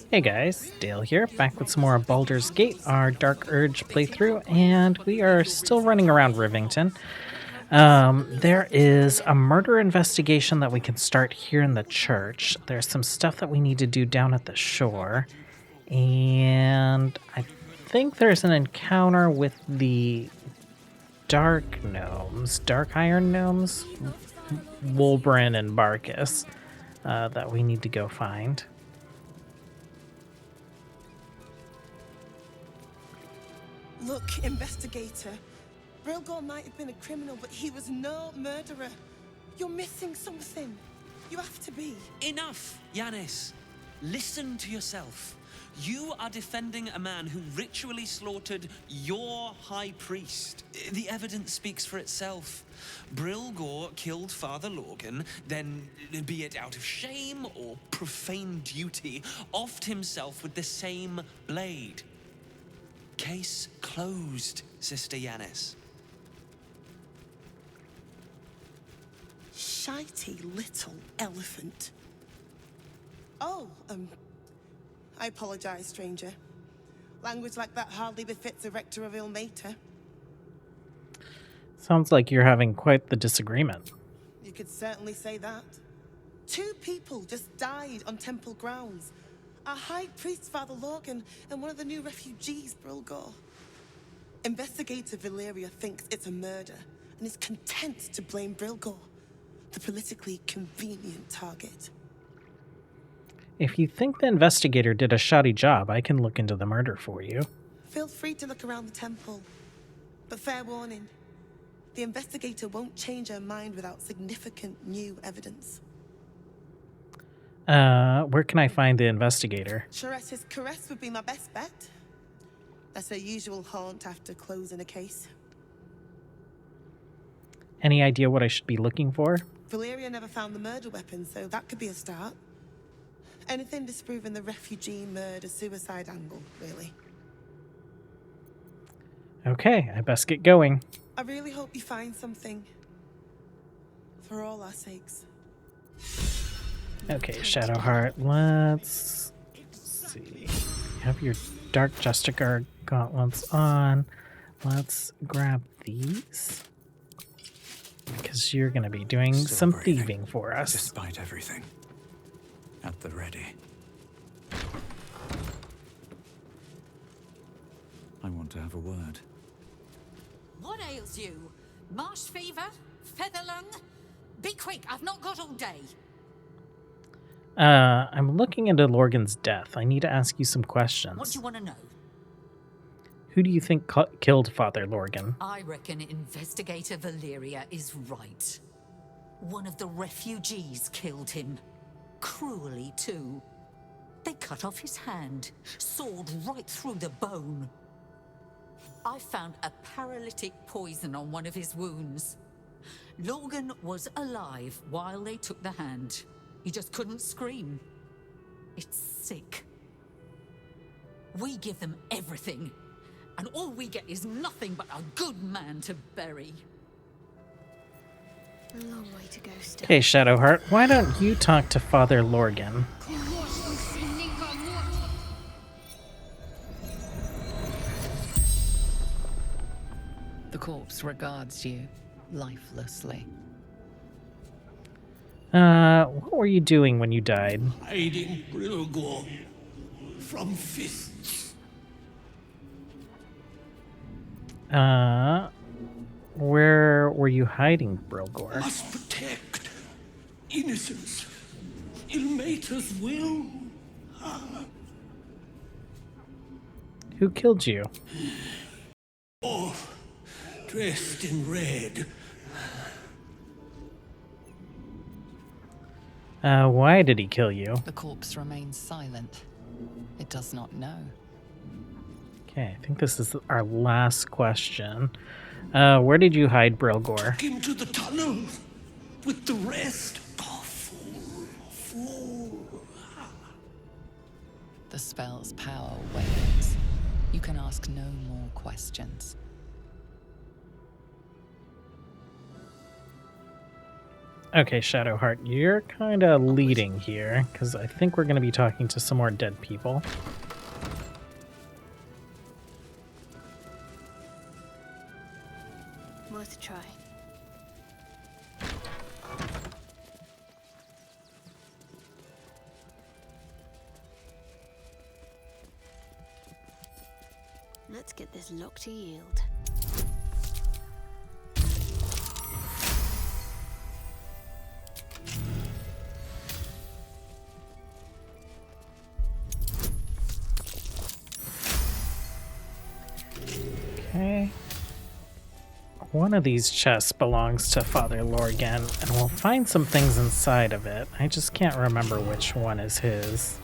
Hey guys, Dale here, back with some more of Baldur's Gate, our Dark Urge playthrough, and we are still running around Rivington. There is a murder investigation that we can start here in the church. There's some stuff that we need to do down at the shore, and I think there's an encounter with the Dark Iron Gnomes, Wolbrin and Barkus, that we need to go find. Look, investigator. Brilgor might have been a criminal, but he was no murderer. You're missing something. You have to be. Enough, Yanis. Listen to yourself. You are defending a man who ritually slaughtered your high priest. The evidence speaks for itself. Brilgor killed Father Lorgan, then, be it out of shame or profane duty, offed himself with the same blade. Case closed, Sister Yanis. Shitey little elephant. Oh, I apologize, stranger. Language like that hardly befits a rector of Ilmater. Sounds like you're having quite the disagreement. You could certainly say that. 2 people just died on temple grounds. Our high priest, Father Lorgan, and one of the new refugees, Brilgor. Investigator Valeria thinks it's a murder and is content to blame Brilgor, the politically convenient target. If you think the investigator did a shoddy job, I can look into the murder for you. Feel free to look around the temple. But fair warning, the investigator won't change her mind without significant new evidence. Where can I find the investigator? Chares's caress would be my best bet. That's her usual haunt after closing a case. Any idea what I should be looking for? Valeria never found the murder weapon, so that could be a start. Anything disproving the refugee murder-suicide angle, really. Okay, I best get going. I really hope you find something. For all our sakes. Okay, Shadowheart, let's see. You have your Dark Justicar gauntlets on. Let's grab these. Because you're going to be doing some thieving for us. Despite everything. At the ready. I want to have a word. What ails you? Marsh fever? Featherlung? Be quick, I've not got all day. I'm looking into Lorgan's death. I need to ask you some questions. What do you want to know? Who do you think killed Father Lorgan? I reckon Investigator Valeria is right. One of the refugees killed him. Cruelly, too. They cut off his hand, sawed right through the bone. I found a paralytic poison on one of his wounds. Lorgan was alive while they took the hand. He just couldn't scream. It's sick. We give them everything, and all we get is nothing but a good man to bury. A long way to go still. Okay, Shadowheart, why don't you talk to Father Lorgan? The corpse regards you lifelessly. What were you doing when you died? Hiding Brilgor from fists. Where were you hiding, Brilgor? Must protect innocence. Ilmater's will. Who killed you? Oh, dressed in red. Why did he kill you? The corpse remains silent. It does not know. Okay, I think this is our last question. Where did you hide Brilgor? Took him to the tunnel with the rest. Oh, fool. The spell's power wanes. You can ask no more questions. Okay, Shadowheart, you're kind of leading here, because I think we're going to be talking to some more dead people. Worth a try. Let's get this lock to yield. Okay. One of these chests belongs to Father Lorgan, and we'll find some things inside of it. I just can't remember which one is his.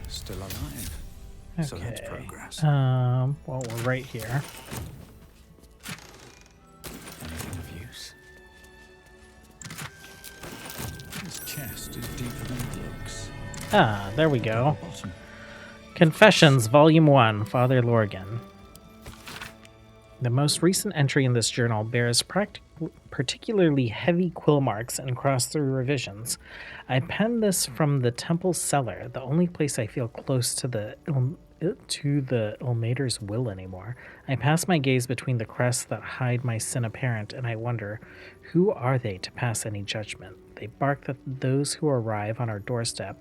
Still alive. So that's Okay. progress. Well, we're right here. Anything of use? This chest is deeper than it looks. Ah, there we go. Bottom. Confessions, Volume 1, Father Lorgan. The most recent entry in this journal bears particularly heavy quill marks and cross-through revisions. I penned this from the temple cellar, the only place I feel close to the Ilmater's will anymore. I pass my gaze between the crests that hide my sin apparent, and I wonder, who are they to pass any judgment? They bark that those who arrive on our doorstep,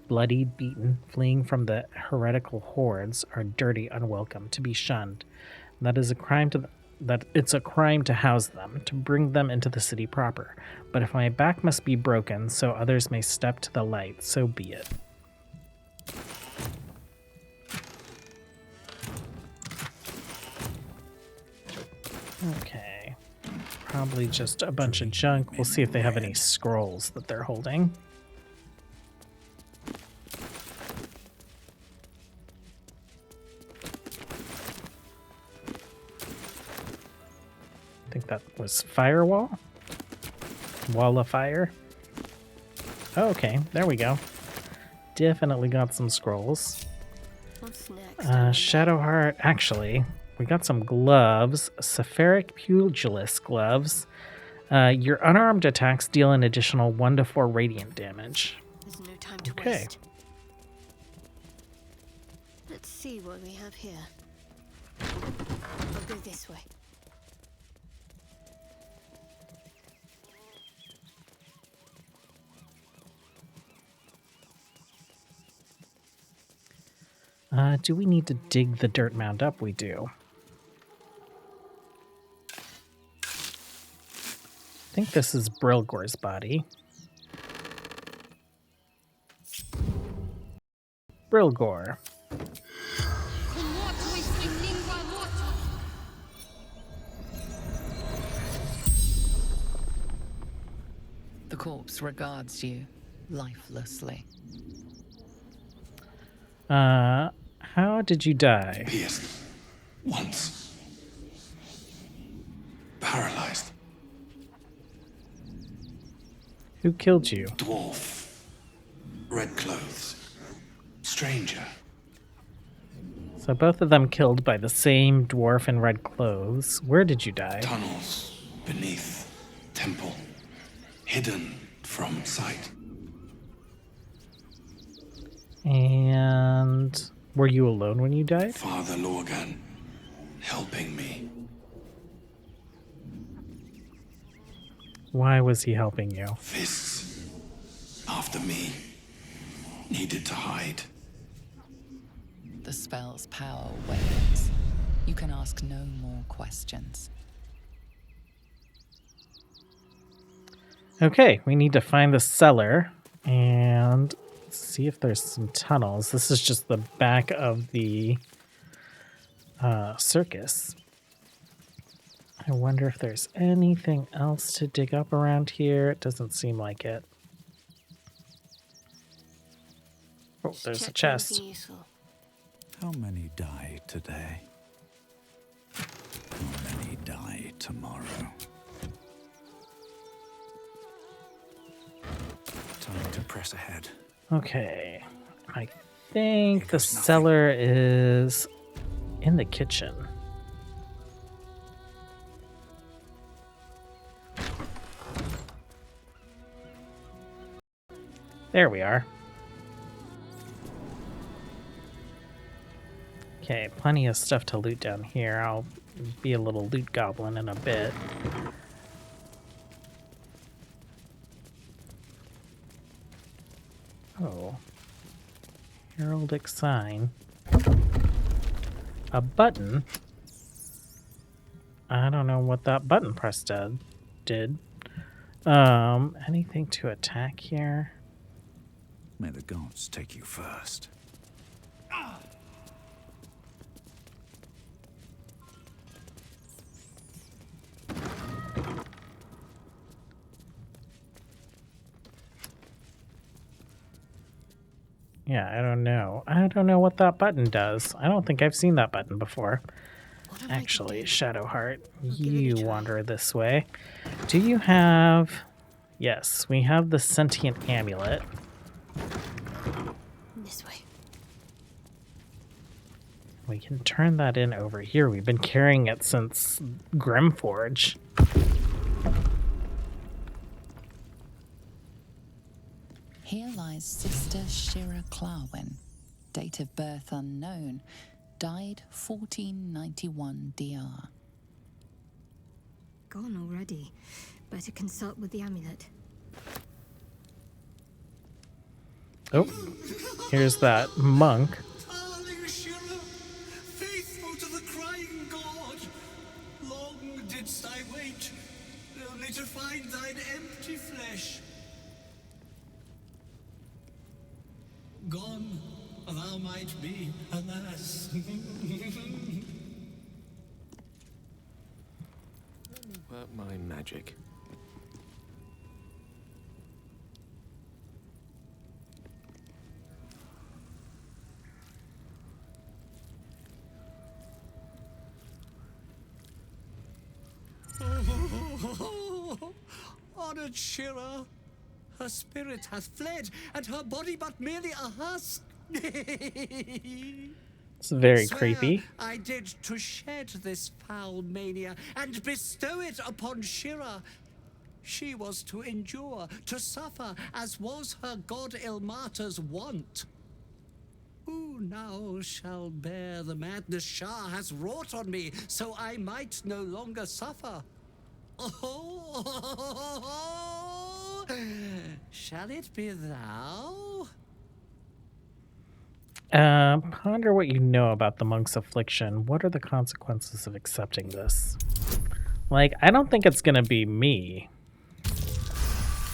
bloodied, beaten, fleeing from the heretical hordes, are dirty, unwelcome, to be shunned. That is a crime that it's a crime to house them, to bring them into the city proper. But if my back must be broken so others may step to the light, so be it. Okay. Probably just a bunch of junk. We'll see if they have any scrolls that they're holding. I think that was firewall. Wall of fire. Oh, okay, there we go. Definitely got some scrolls. What's next? Shadowheart, actually, we got some gloves. Sephiric Pugilist gloves. Your unarmed attacks deal an additional 1 to 4 radiant damage. There's no time to Okay. waste. Let's see what we have here. I'll go this way. Do we need to dig the dirt mound up? We do. I think this is Brilgor's body. Brilgor. The corpse regards you lifelessly. How did you die? Pierced. Once. Paralyzed. Who killed you? Dwarf. Red clothes. Stranger. So both of them killed by the same dwarf in red clothes. Where did you die? Tunnels. Beneath. Temple. Hidden from sight. And were you alone when you died? Father Lorgan. Helping me. Why was he helping you? Fists. After me. Needed to hide. The spell's power wanes. You can ask no more questions. Okay, we need to find the cellar and see if there's some tunnels. This is just the back of the circus. I wonder if there's anything else to dig up around here. It doesn't seem like it. Oh, there's a Check chest. anything useful. How many die today? How many die tomorrow? Time to press ahead. Okay. I think the goes nothing. cellar is in the kitchen. There we are. Okay, plenty of stuff to loot down here. I'll be a little loot goblin in a bit. Oh. Heraldic sign. A button. I don't know what that button press did. Anything to attack here? May the gods take you first. Yeah, I don't know. I don't know what that button does. I don't think I've seen that button before. What am I to Actually, do? Shadowheart, give it a you try. wander this way. Do you have... Yes, we have the sentient amulet. This way. We can turn that in over here. We've been carrying it since Grimforge. Here lies Sister Shira Clarwin, date of birth unknown, died 1491 DR. Gone already. Better consult with the amulet. Oh, here's that monk. Darling Shira, faithful to the crying god, long didst I wait, only to find thine empty flesh. Gone thou might be, alas. Work my magic. Honored Shira, her spirit hath fled, and her body but merely a husk. It's very Swear creepy. I did to shed this foul mania and bestow it upon Shira. She was to endure, to suffer, as was her god Ilmata's wont. Who now shall bear the madness Shah has wrought on me, so I might no longer suffer? Oh, shall it be thou? Ponder what you know about the monk's affliction. What are the consequences of accepting this? Like, I don't think it's gonna be me.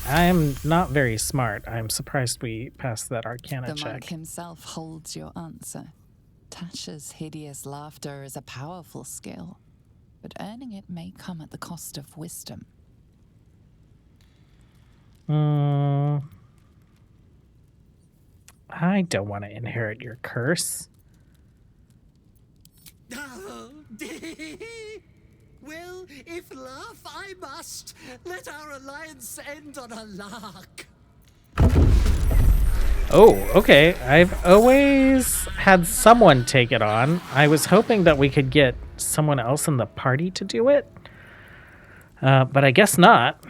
I'm not very smart. I'm surprised we passed that Arcana The check. monk himself holds your answer. Tasha's hideous laughter is a powerful skill, but earning it may come at the cost of wisdom. I don't want to inherit your curse. Well, if laugh I must, let our alliance end on a lark. Oh, okay. I've always had someone take it on. I was hoping that we could get someone else in the party to do it. But I guess not.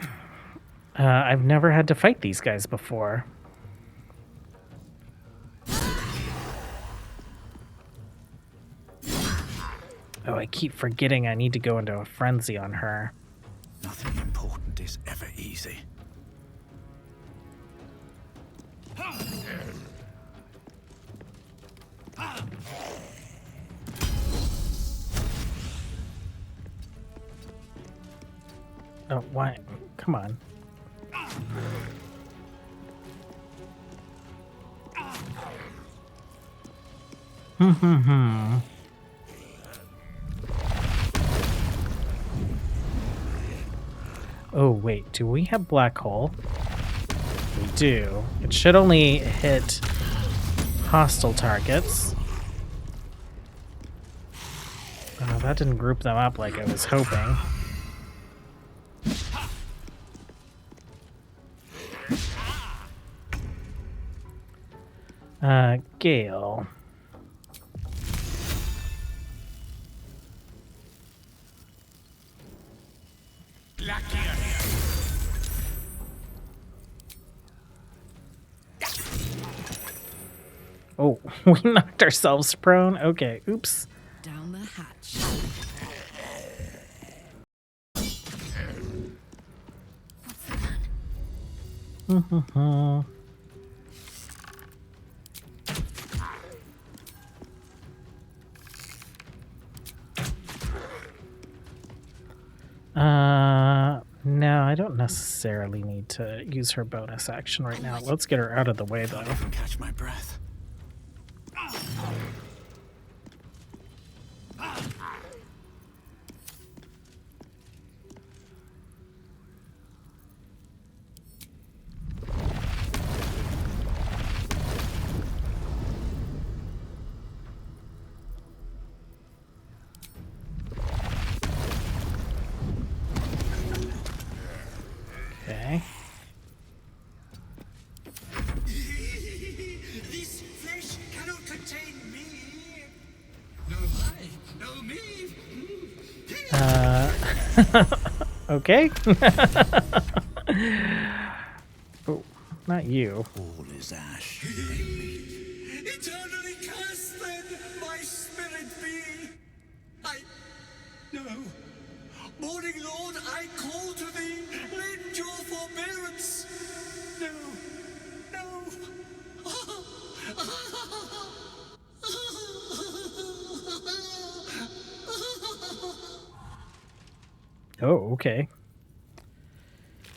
I've never had to fight these guys before. Oh, I keep forgetting I need to go into a frenzy on her. Nothing important is ever easy. Oh, why? Come on. Oh, wait. Do we have black hole? We do. It should only hit hostile targets. Oh, that didn't group them up like I was hoping. Gale. Oh, we knocked ourselves prone. Okay, oops. Down the hatch. No, I don't necessarily need to use her bonus action right now. Let's get her out of the way, though. Catch my breath. Okay. This flesh cannot contain me. No, no me. Okay. Oh, not you. All is ash. Eternally cursed then, my spirit be. No. Morning Lord, I call to thee, lend your forbearance. No. Oh, okay.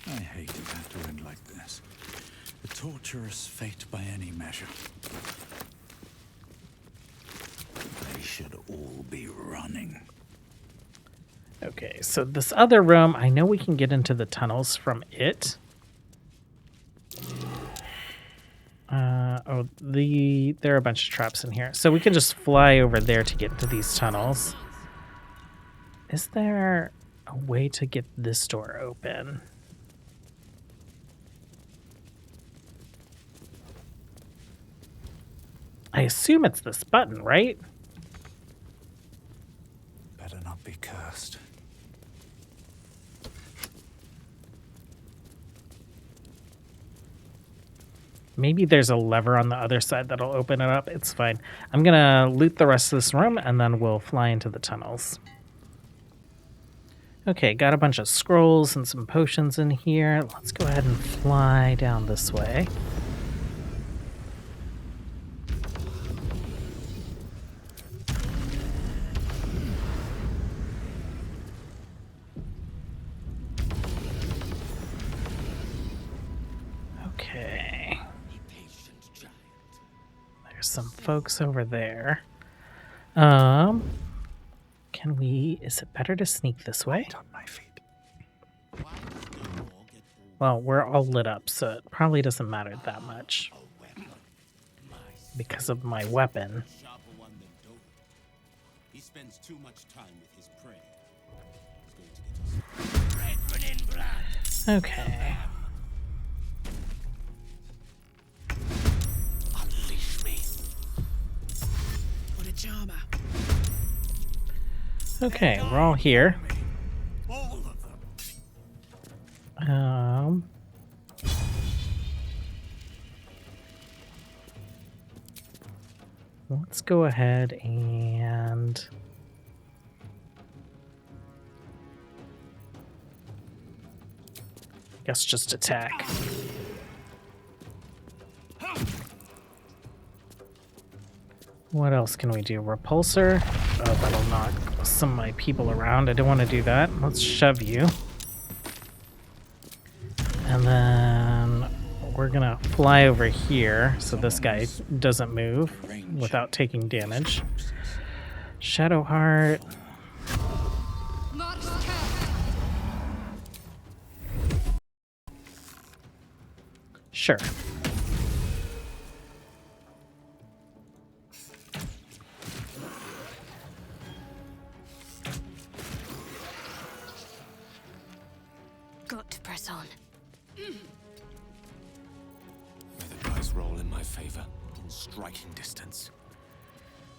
I hate it have to end like this. A torturous fate by any measure. They should all be running. Okay, so this other room, I know we can get into the tunnels from it. There are a bunch of traps in here. So we can just fly over there to get into these tunnels. Is there a way to get this door open? I assume it's this button, right? Better not be cursed. Maybe there's a lever on the other side that'll open it up. It's fine. I'm gonna loot the rest of this room and then we'll fly into the tunnels. Okay, got a bunch of scrolls and some potions in here. Let's go ahead and fly down this way. Okay. There's some folks over there. Can we... Is it better to sneak this way? On my feet. Well, we're all lit up, so it probably doesn't matter that much. Because of my weapon. He spends too much time with his prey. He's going to get us. Okay. Unleash me. What a charmer. Okay, we're all here. All of them. Let's go ahead and guess just attack. What else can we do? Repulsor? Oh, that'll knock some of my people around. I don't want to do that. Let's shove you. And then we're gonna fly over here so this guy doesn't move without taking damage. Shadowheart. Sure. Got to press on. May the dice roll in my favor. striking distance.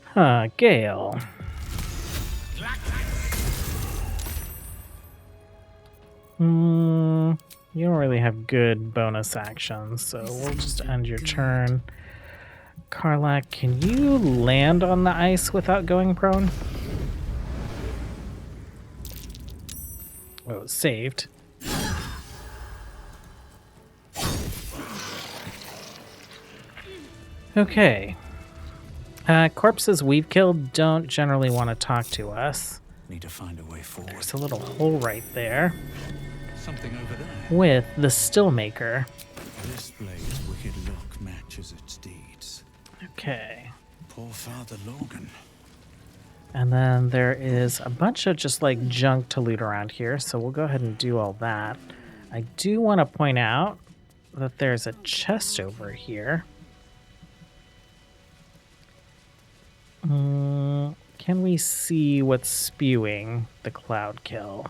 Huh, Gale. You don't really have good bonus actions, so we'll just end your turn. Karlak, can you land on the ice without going prone? Oh, saved. Okay. Corpses we've killed don't generally want to talk to us. Need to find a way forward. There's a little hole right there Something over there. with the Stillmaker. This blade's wicked look matches its deeds. Okay. Poor Father Logan. And then there is a bunch of just like junk to loot around here, so we'll go ahead and do all that. I do want to point out that there's a chest over here. Can we see what's spewing the cloud kill?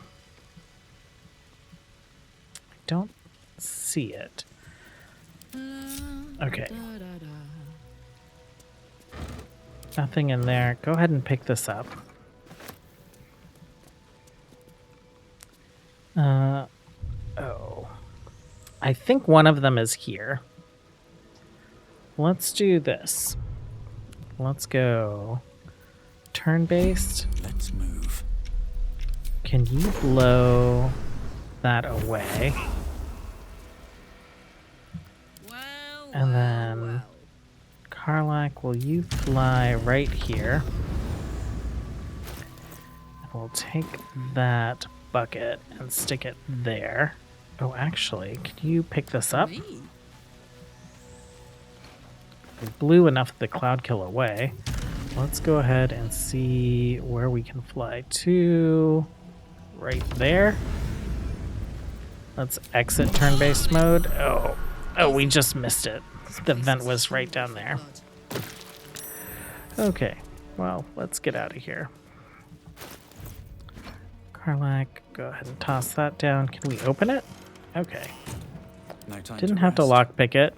I don't see it. Okay. Nothing in there. Go ahead and pick this up. Oh. I think one of them is here. Let's do this. Let's go turn-based. Let's move. Can you blow that away? And then Karlak, will you fly right here? And we'll take that bucket and stick it there. Oh, actually, can you pick this up? We blew enough of the cloud kill away. Let's go ahead and see where we can fly to. Right there. Let's exit turn-based mode. Oh, we just missed it. The vent was right down there. Okay, well, let's get out of here. Karlak, go ahead and toss that down. Can we open it? Okay. No time Didn't to have to rest. lockpick it.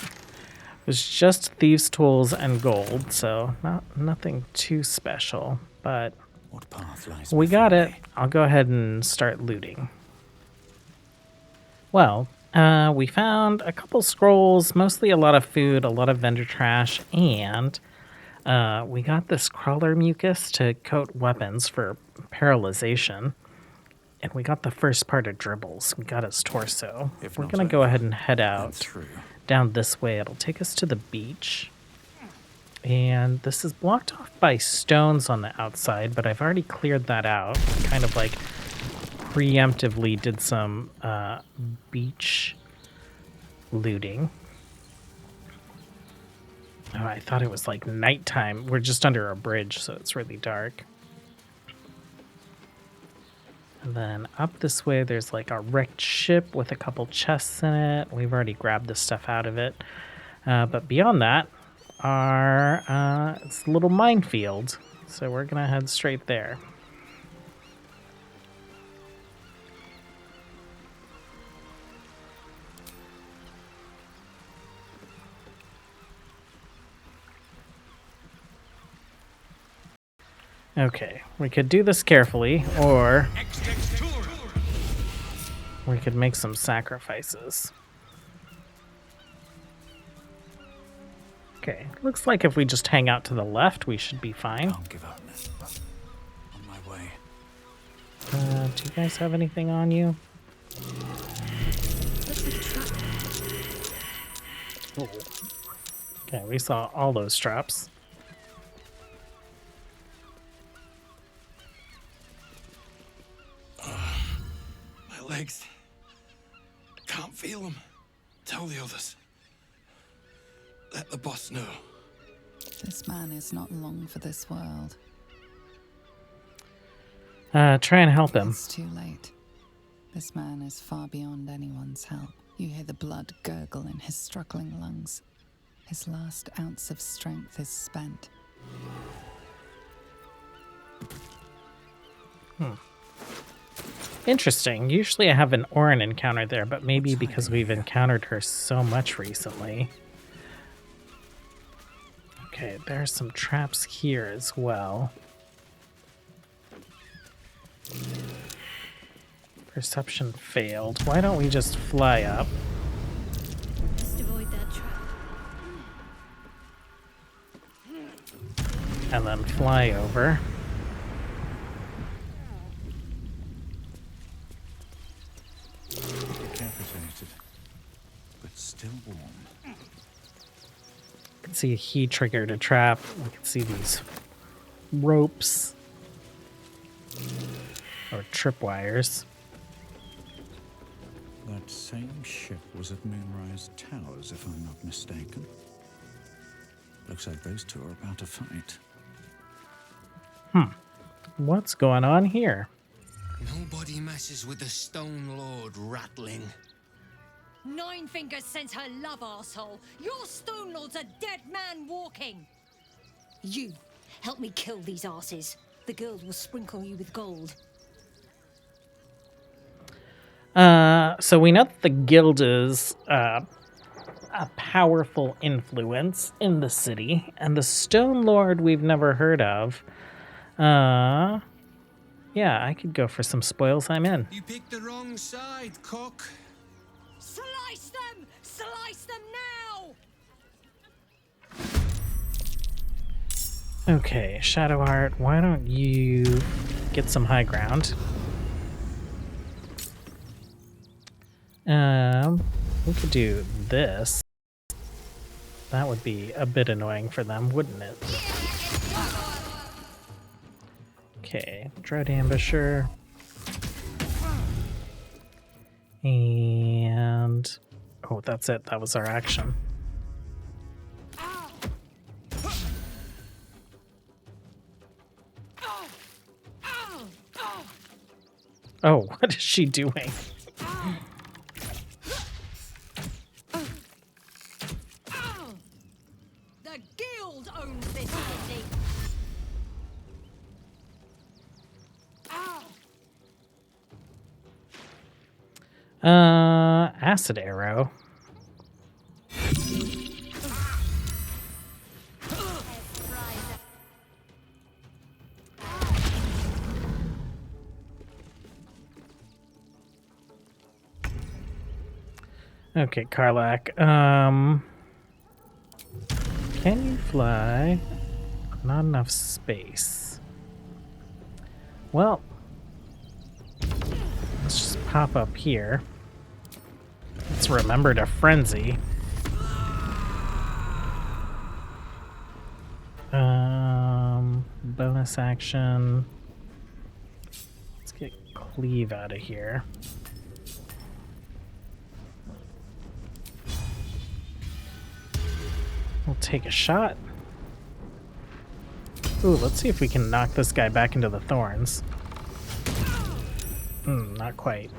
It was just thieves' tools and gold, so nothing too special, but What path lies we got before it. me? I'll go ahead and start looting. Well, we found a couple scrolls, mostly a lot of food, a lot of vendor trash, and we got this crawler mucus to coat weapons for paralyzation. And we got the first part of Dribbles. We got his torso. If We're not going to go over, ahead and head then out through. down this way. It'll take us to the beach. And this is blocked off by stones on the outside, but I've already cleared that out. Kind of like preemptively did some beach looting. Oh, I thought it was like nighttime. We're just under a bridge, so it's really dark. And then up this way, there's like a wrecked ship with a couple chests in it. We've already grabbed the stuff out of it. But beyond that, it's a little minefield. So we're going to head straight there. Okay, we could do this carefully, or we could make some sacrifices. Okay, looks like if we just hang out to the left, we should be fine. Can't give up. On my way. Do you guys have anything on you? Ooh. Okay, we saw all those traps. My legs. Can't feel them. Tell the others. Let the boss know. This man is not long for this world. Try and help him. It's too late. This man is far beyond anyone's help. You hear the blood gurgle in his struggling lungs. His last ounce of strength is spent. Interesting. Usually I have an Orin encounter there, but maybe because we've encountered her so much recently. Okay, there's some traps here as well. Perception failed. Why don't we just fly up? Must avoid that trap. And then fly over. Decapitated, but still warm. You can see he triggered a trap. We can see these ropes or tripwires. That same ship was at Moonrise Towers, if I'm not mistaken. Looks like those two are about to fight. What's going on here? Nobody messes with the Stone Lord, Ratling. Nine Fingers sent her love, arsehole. Your Stone Lord's a dead man walking. You, help me kill these arses. The girls will sprinkle you with gold. So we know that the guild is a powerful influence in the city, and the Stone Lord we've never heard of. Yeah, I could go for some spoils. I'm in. You picked the wrong side, cock. Slice them! Slice them now! Okay, Shadowheart, why don't you get some high ground? We could do this. That would be a bit annoying for them, wouldn't it? Okay, Dread Ambusher. And... oh, that's it. That was our action. Oh, what is she doing? The guild owns this city. Acid arrow. Okay, Karlak. Can you fly? Not enough space. Well, let's just pop up here. Let's remember to frenzy. Bonus action. Let's get cleave out of here. We'll take a shot. Ooh, let's see if we can knock this guy back into the thorns. Not quite.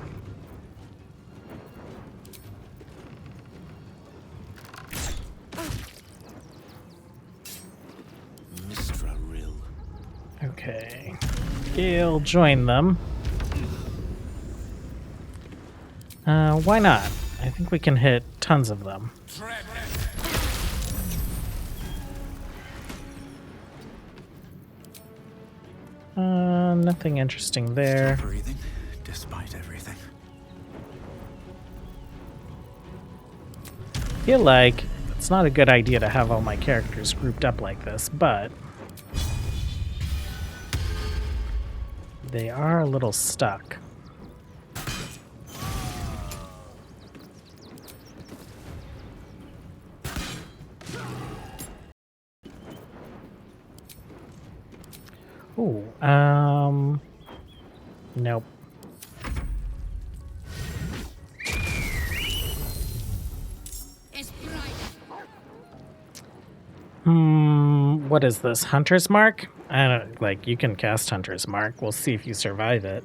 Okay. Gale, join them. Why not? I think we can hit tons of them. Nothing interesting there. Still breathing, despite everything. Feel like it's not a good idea to have all my characters grouped up like this, but they are a little stuck. Ooh, nope. What is this? Hunter's Mark? I don't, like, you can cast Hunter's Mark. We'll see if you survive it.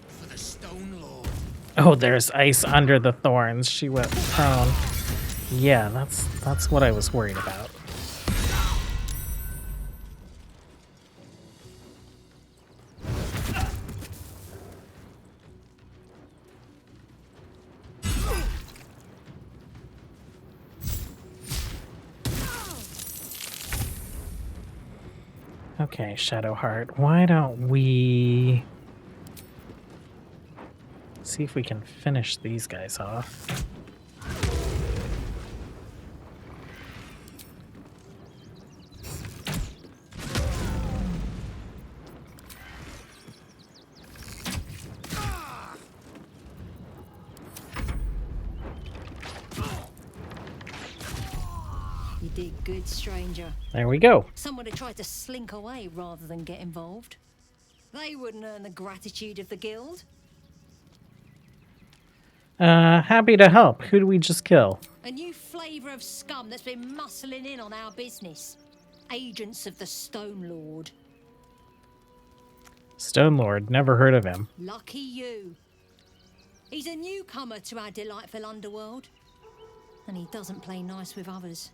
For the Stone Lord. Oh, there's ice under the thorns. She went prone. Yeah, that's what I was worried about. Okay, Shadowheart, why don't we see if we can finish these guys off? You did good, stranger. There we go. Someone had tried to slink away rather than get involved. They wouldn't earn the gratitude of the guild. Happy to help. Who do we just kill? A new flavour of scum that's been muscling in on our business. Agents of the Stone Lord. Stone Lord, never heard of him. Lucky you. He's a newcomer to our delightful underworld. And he doesn't play nice with others.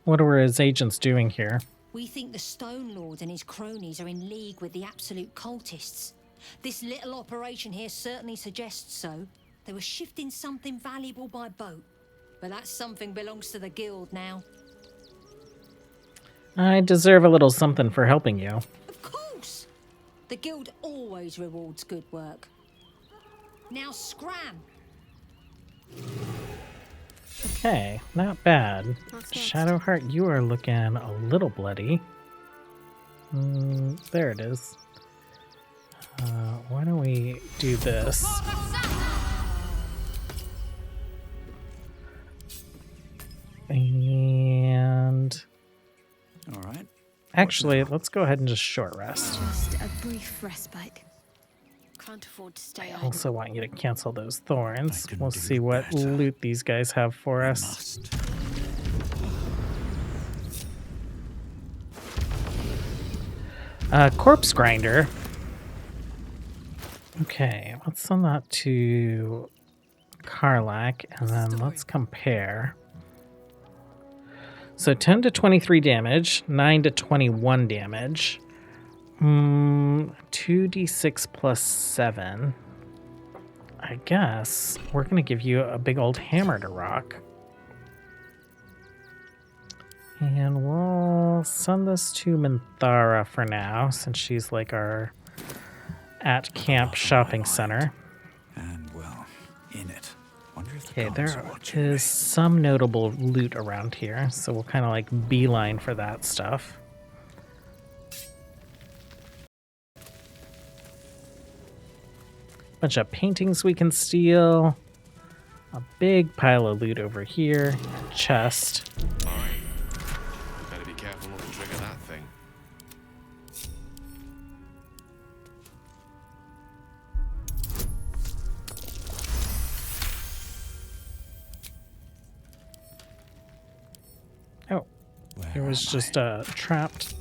What are his agents doing here? We think the Stone Lord and his cronies are in league with the absolute cultists. This little operation here certainly suggests so. They were shifting something valuable by boat. But that something belongs to the guild now. I deserve a little something for helping you. Of course! The guild always rewards good work. Now scram! Okay, not bad. Shadowheart, you are looking a little bloody. There it is. Why don't we do this? And... All right. Actually, let's go ahead and just short rest. Just a brief respite. Can't afford to stay I on. also want you to cancel those thorns. We'll see what loot these guys have for us. Corpse Grinder. Okay, let's send that to Karlak, and then let's compare. So 10 to 23 damage, 9 to 21 damage. 2d6 plus 7. I guess we're going to give you a big old hammer to rock. And we'll send this to Minthara for now, since she's like our at-camp shopping center. And, well, in it. Wonder if Okay, there is some notable loot around here, so we'll kind of like beeline for that stuff. Bunch of paintings we can steal. A big pile of loot over here. A chest. Better be careful not to trigger that thing. Oh, it was just trapped.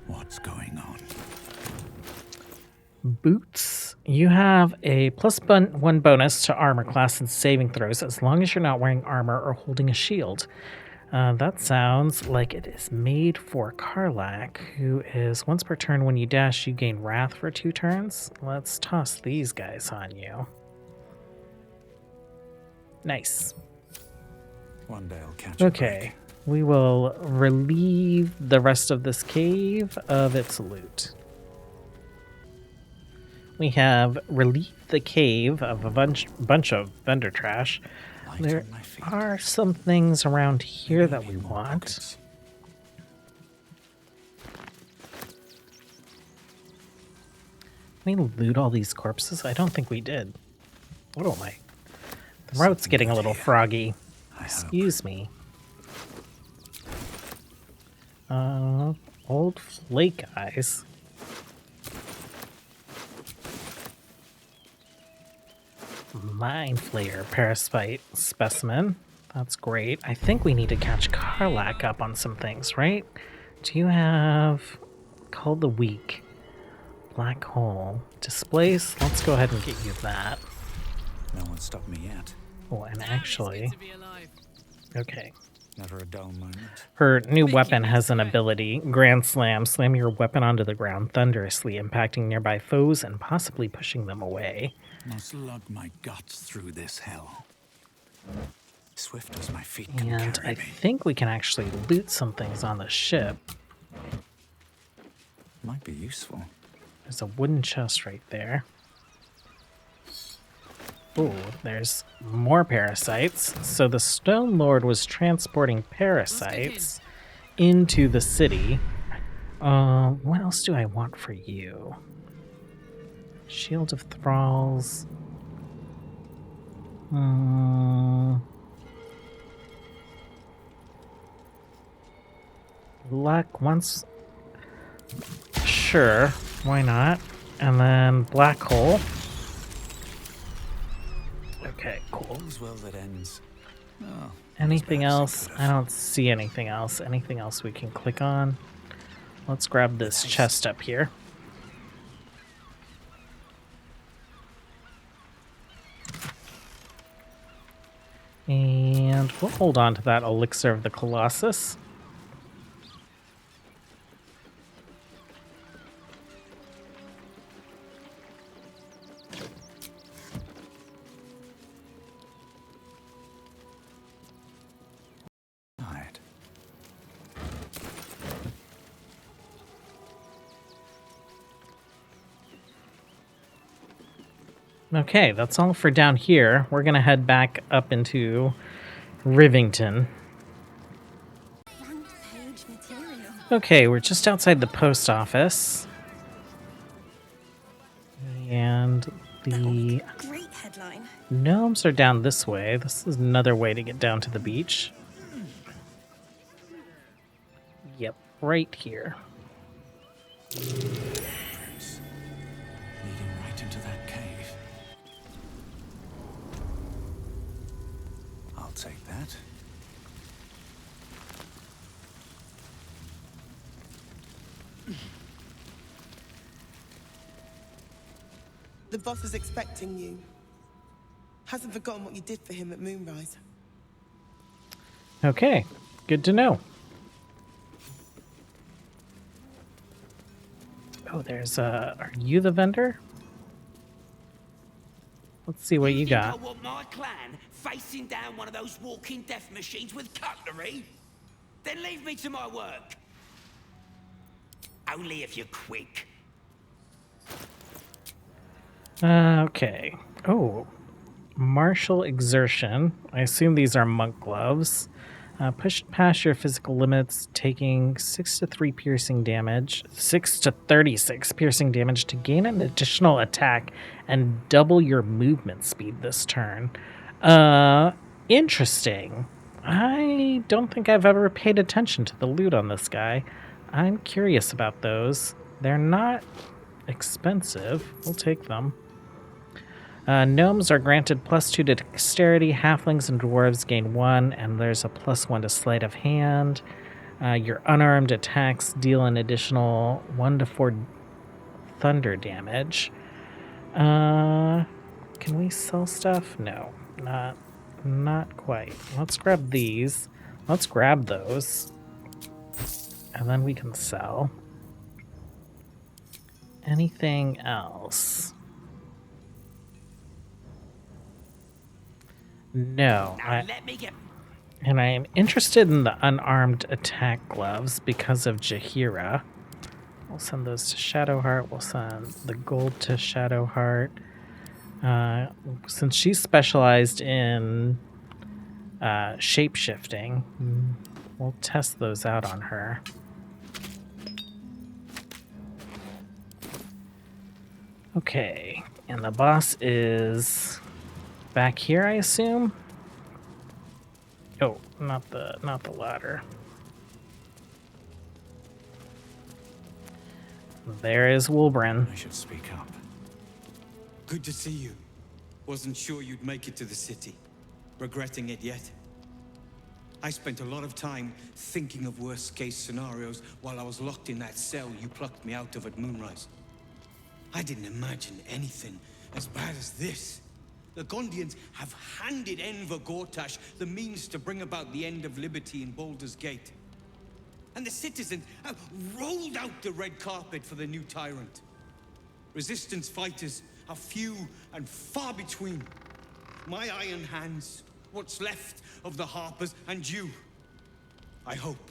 What's going on? Boots. You have a +1 bonus to armor class and saving throws as long as you're not wearing armor or holding a shield. That sounds like it is made for Karlak, who is once per turn when you dash, you gain Wrath for 2 turns. Let's toss these guys on you. Nice. One day I'll catch a Okay, we will relieve the rest of this cave of its loot. We have relieved the cave of a bunch of vendor trash. There are some things around here that we want. Can we loot all these corpses? I don't think we did. What am I? The road's getting a little froggy. Excuse me. Old flake eyes. Mind Flayer Parasite Specimen. That's great. I think we need to catch Karlak up on some things, right? Do you have Call the Weak? Black Hole. Displace? Let's go ahead and get you that. No one stopped me yet. Oh, and actually... Okay. Never a dull moment. Her new weapon has an ability, Grand Slam. Slam your weapon onto the ground thunderously, impacting nearby foes and possibly pushing them away. Must lug my guts through this hell. Swift as my feet can And carry I me. think we can actually loot some things on the ship. Might be useful. There's a wooden chest right there. Ooh, there's more parasites. So the Stone Lord was transporting parasites into the city. What else do I want for you? Shield of Thralls. Luck once. Sure, why not? And then Black Hole. Okay, cool. All's well that ends. Oh, Anything else? I don't see anything else. Anything else we can click on? Let's grab this chest up here. And we'll hold on to that Elixir of the Colossus. Okay, that's all for down here. We're going to head back up into Rivington. Okay, we're just outside the post office. And the Great headline. gnomes are down this way. This is another way to get down to the beach. Yep, right here. Leading right into that cave. I'll take that. The boss is expecting you. Hasn't forgotten what you did for him at Moonrise. Okay, good to know. Oh, there's are you the vendor? Let's see what you got. I want my clan facing down one of those walking death machines with cutlery? Then leave me to my work. Only if you're quick. Okay. Oh, martial exertion. I assume these are monk gloves. Push past your physical limits, taking 6 to 3 piercing damage, 6 to 36 piercing damage to gain an additional attack and double your movement speed this turn. Interesting. I don't think I've ever paid attention to the loot on this guy. I'm curious about those. They're not expensive. We'll take them. Gnomes are granted +2 to dexterity. Halflings and dwarves gain 1, and there's a +1 to sleight of hand. Your unarmed attacks deal an additional 1 to 4 thunder damage. Can we sell stuff? No, not quite. Let's grab these. Let's grab those, and then we can sell. Anything else? No. And I am interested in the unarmed attack gloves because of Jaheira. We'll send those to Shadowheart. We'll send the gold to Shadowheart. Since she's specialized in shape-shifting, we'll test those out on her. Okay, and the boss is back here, I assume. Oh, not the ladder. There is Wolbrin. I should speak up. Good to see you. Wasn't sure you'd make it to the city. Regretting it yet? I spent a lot of time thinking of worst-case scenarios while I was locked in that cell you plucked me out of at Moonrise. I didn't imagine anything as bad as this. The Gondians have handed Enver Gortash the means to bring about the end of liberty in Baldur's Gate. And the citizens have rolled out the red carpet for the new tyrant. Resistance fighters are few and far between. My iron hands, what's left of the Harpers, and you. I hope.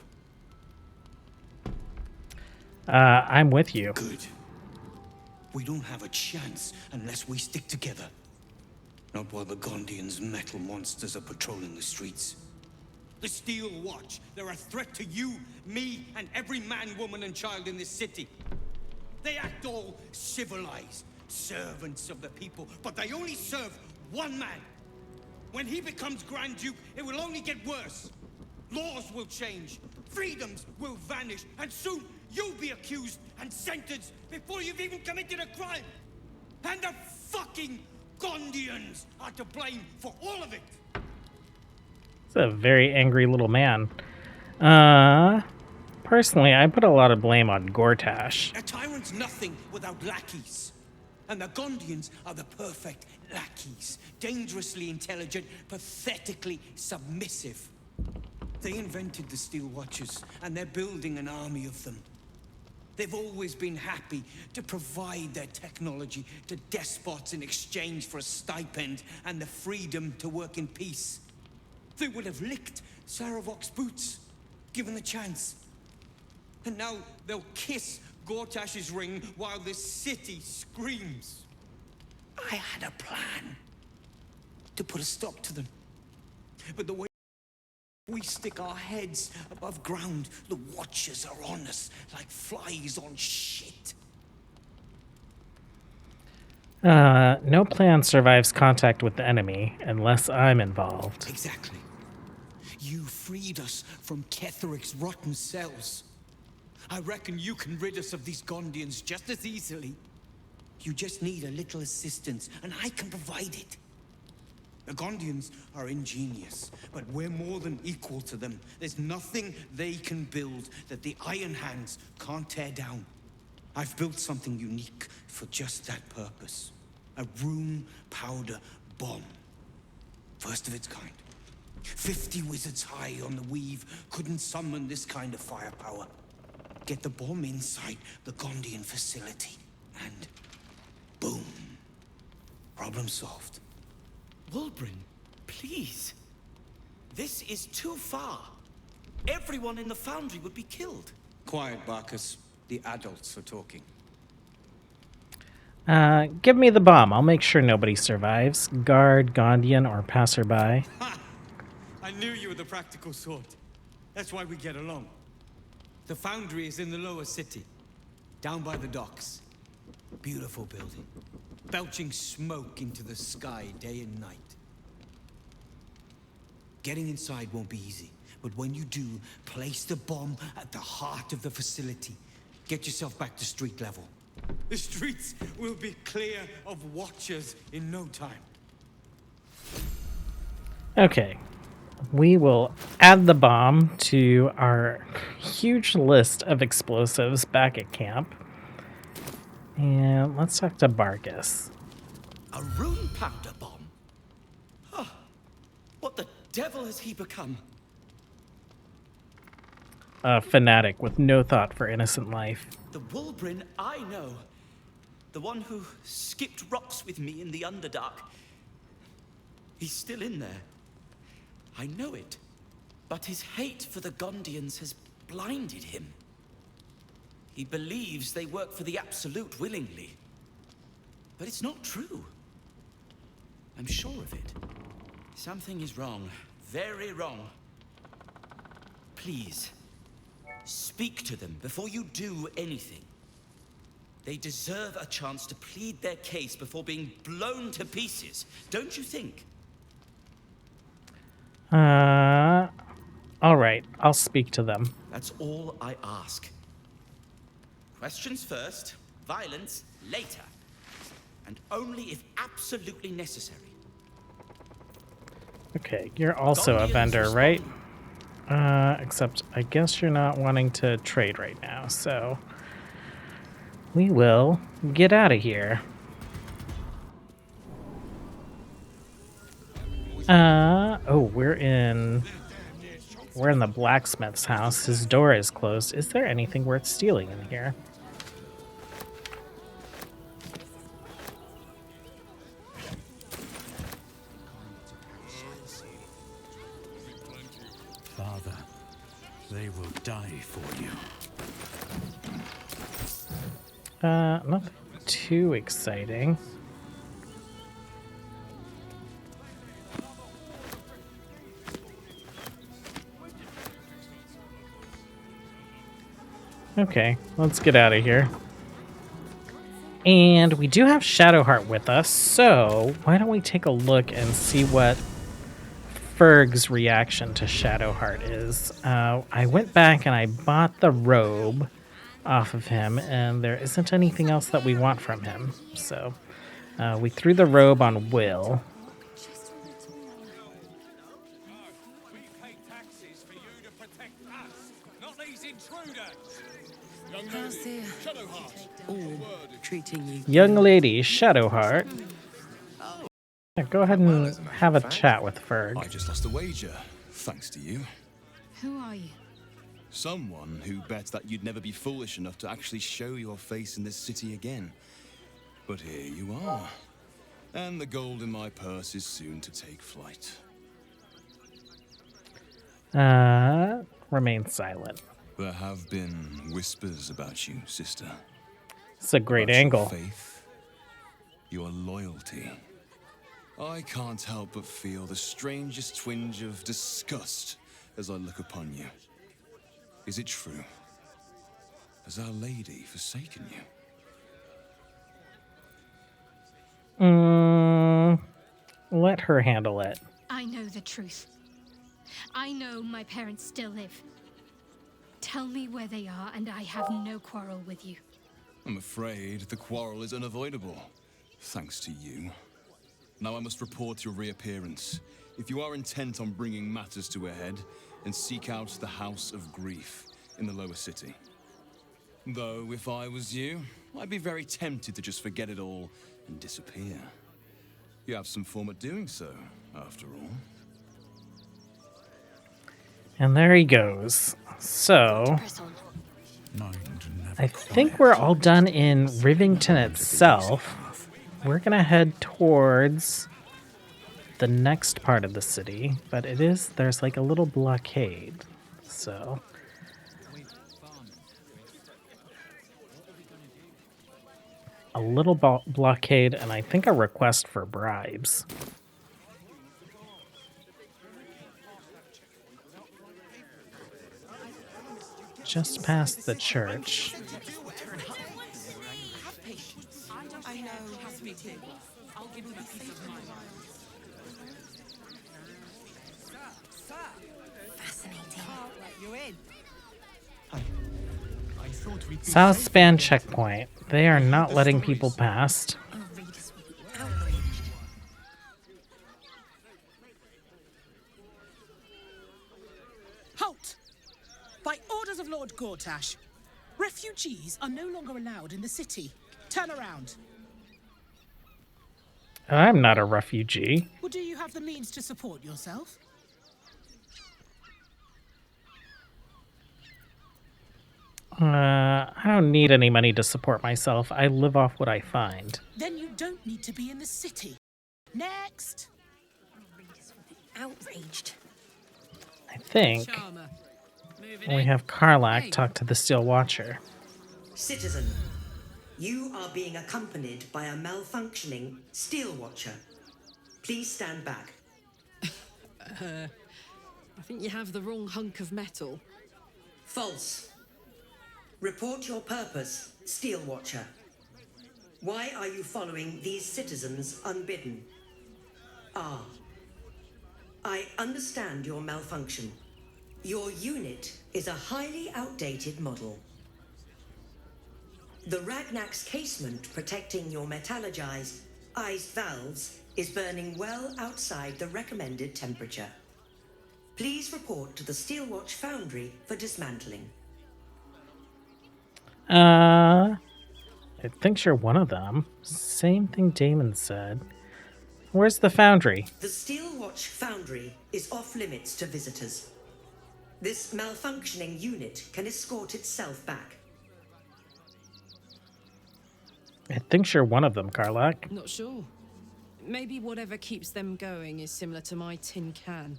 I'm with you. Good. We don't have a chance unless we stick together. Not while the Gondians' metal monsters are patrolling the streets. The Steel Watch, they're a threat to you, me, and every man, woman, and child in this city. They act all civilized, servants of the people, but they only serve one man. When he becomes Grand Duke, it will only get worse. Laws will change, freedoms will vanish, and soon you'll be accused and sentenced before you've even committed a crime. And the fucking Gondians are to blame for all of it. It's a very angry little man. Personally, I put a lot of blame on Gortash. A tyrant's nothing without lackeys. And the Gondians are the perfect lackeys. Dangerously intelligent, pathetically submissive. They invented the Steel Watchers, and they're building an army of them. They've always been happy to provide their technology to despots in exchange for a stipend and the freedom to work in peace. They would have licked Saravok's boots, given the chance. And now they'll kiss Gortash's ring while this city screams. I had a plan to put a stop to them. But the way we stick our heads above ground, the Watchers are on us like flies on shit. No plan survives contact with the enemy unless I'm involved. Exactly. You freed us from Ketheric's rotten cells. I reckon you can rid us of these Gondians just as easily. You just need a little assistance, and I can provide it. The Gondians are ingenious, but we're more than equal to them. There's nothing they can build that the Iron Hands can't tear down. I've built something unique for just that purpose. A room powder bomb. First of its kind. 50 wizards high on the weave couldn't summon this kind of firepower. Get the bomb inside the Gondian facility, and boom. Problem solved. Wulbrin, please. This is too far. Everyone in the foundry would be killed. Quiet, Barkus. The adults are talking. Give me the bomb. I'll make sure nobody survives. Guard, Gondian, or passerby. Ha! I knew you were the practical sort. That's why we get along. The foundry is in the lower city, down by the docks. Beautiful building, belching smoke into the sky day and night. Getting inside won't be easy, but when you do, place the bomb at the heart of the facility. Get yourself back to street level. The streets will be clear of Watchers in no time. Okay. We will add the bomb to our huge list of explosives back at camp. And let's talk to Barkus. A rune powder bomb? Huh. What the devil has he become? A fanatic with no thought for innocent life. The Wulbrin I know. The one who skipped rocks with me in the Underdark. He's still in there. I know it. But his hate for the Gondians has blinded him. He believes they work for the Absolute willingly. But it's not true. I'm sure of it. Something is wrong. Very wrong. Please, speak to them before you do anything. They deserve a chance to plead their case before being blown to pieces, don't you think? All right, I'll speak to them. That's all I ask. Questions first, violence later. And only if absolutely necessary. Okay, you're also a vendor, right? Except I guess you're not wanting to trade right now, so we will get out of here. Oh, we're in the blacksmith's house. His door is closed. Is there anything worth stealing in here? Father, they will die for you. Nothing too exciting. Okay, let's get out of here. And we do have Shadowheart with us, so why don't we take a look and see what Ferg's reaction to Shadowheart is. I went back and I bought the robe off of him, and there isn't anything else that we want from him. So we threw the robe on Will. How's the orb treating you? Young lady, Shadowheart. Yeah, go ahead and have a chat with Ferg. I just lost a wager, thanks to you. Who are you? Someone who bet that you'd never be foolish enough to actually show your face in this city again. But here you are. And the gold in my purse is soon to take flight. Remain silent. There have been whispers about you, sister. It's a great About angle. Your faith, your loyalty. I can't help but feel the strangest twinge of disgust as I look upon you. Is it true? Has Our Lady forsaken you? Let her handle it. I know the truth. I know my parents still live. Tell me where they are, and I have no quarrel with you. I'm afraid the quarrel is unavoidable, thanks to you. Now I must report your reappearance. If you are intent on bringing matters to a head, and seek out the House of Grief in the lower city. Though, if I was you, I'd be very tempted to just forget it all and disappear. You have some form at doing so, after all. And there he goes. So, I think we're all done in Rivington itself. We're going to head towards the next part of the city, but there's like a little blockade. So, a little blockade, and I think a request for bribes. Just past the church. I know, sweetie. I'll give you a piece of mind. South Span checkpoint. They are not letting people past. Halt! By orders of Lord Gortash, refugees are no longer allowed in the city. Turn around. I'm not a refugee. Well, do you have the means to support yourself? I don't need any money to support myself. I live off what I find. Then you don't need to be in the city. Next! Outraged. I think we have Karlach talk to the Steel Watcher. Citizen, you are being accompanied by a malfunctioning Steel Watcher. Please stand back. I think you have the wrong hunk of metal. False. Report your purpose, Steel Watcher. Why are you following these citizens unbidden? I understand your malfunction. Your unit is a highly outdated model. The Ragnak's casement protecting your metallurgized iced valves is burning well outside the recommended temperature. Please report to the Steelwatch Foundry for dismantling. I think you're one of them. Same thing Damon said. Where's the foundry? The Steelwatch Foundry is off limits to visitors. This malfunctioning unit can escort itself back. I think you're one of them, Karlach. Not sure. Maybe whatever keeps them going is similar to my tin can.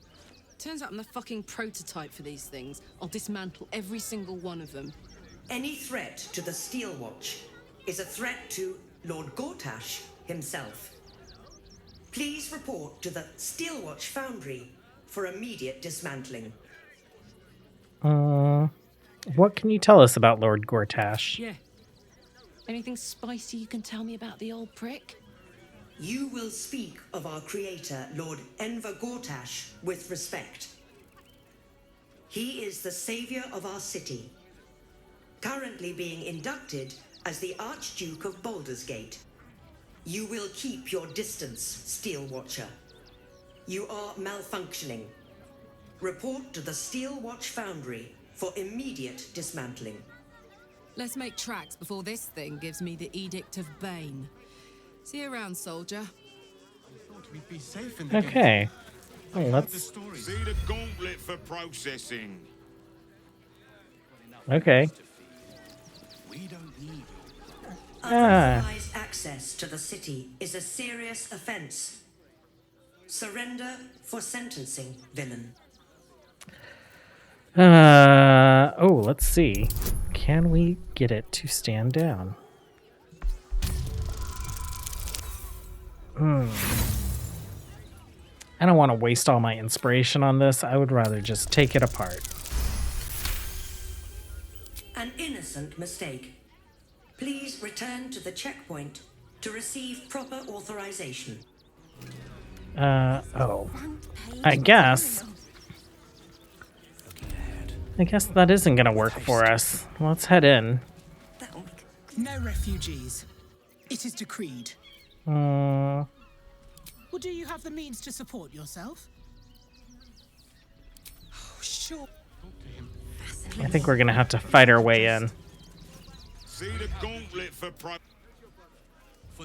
Turns out I'm the fucking prototype for these things. I'll dismantle every single one of them. Any threat to the Steelwatch is a threat to Lord Gortash himself. Please report to the Steelwatch Foundry for immediate dismantling. What can you tell us about Lord Gortash? Yeah. Anything spicy you can tell me about the old prick? You will speak of our creator, Lord Enver Gortash, with respect. He is the savior of our city, currently being inducted as the Archduke of Baldur's Gate. You will keep your distance, Steel Watcher. You are malfunctioning. Report to the Steel Watch Foundry for immediate dismantling. Let's make tracks before this thing gives me the Edict of Bane. See you around, soldier. We'd be safe in the Okay. Well, let's... See the gauntlet for processing. Okay. We don't need Unauthorized access to the city is a serious offense. Surrender for sentencing, villain. Oh, let's see. Can we get it to stand down? I don't want to waste all my inspiration on this. I would rather just take it apart. An innocent mistake. Please return to the checkpoint to receive proper authorization. Oh. I guess that isn't gonna work for us. Let's head in. No refugees. It is decreed. Uh, Or do you have the means to support yourself? Oh, sure. I think we're gonna have to fight our way in. See the gauntlet for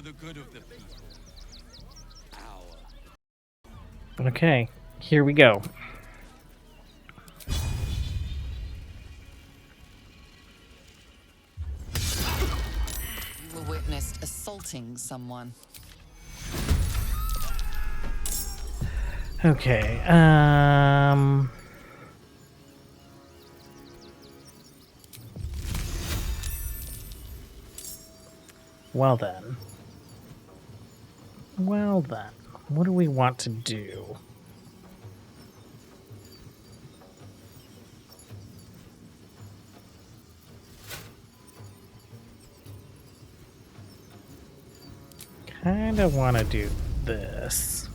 the good of the people. Okay, here we go. You were witnessed assaulting someone. Okay, Well then. What do we want to do? Kinda want to do this.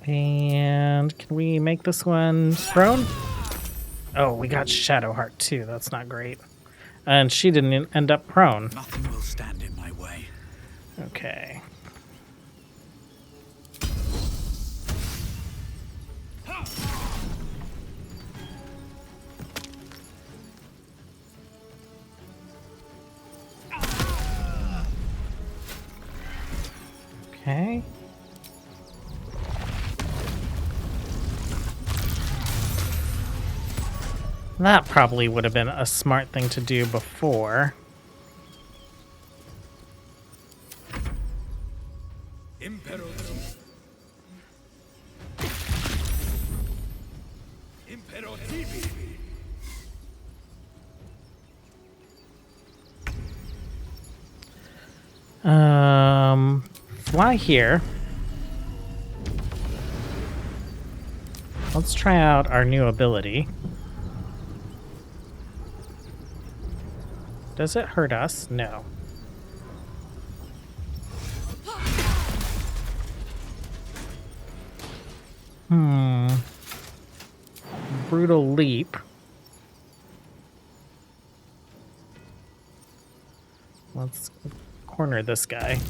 And can we make this one prone? Oh, we got Shadowheart too. That's not great. And she didn't end up prone. Nothing will stand in my way. Okay. Okay. That probably would have been a smart thing to do before. Fly here. Let's try out our new ability. Does it hurt us? No. Brutal leap. Let's corner this guy.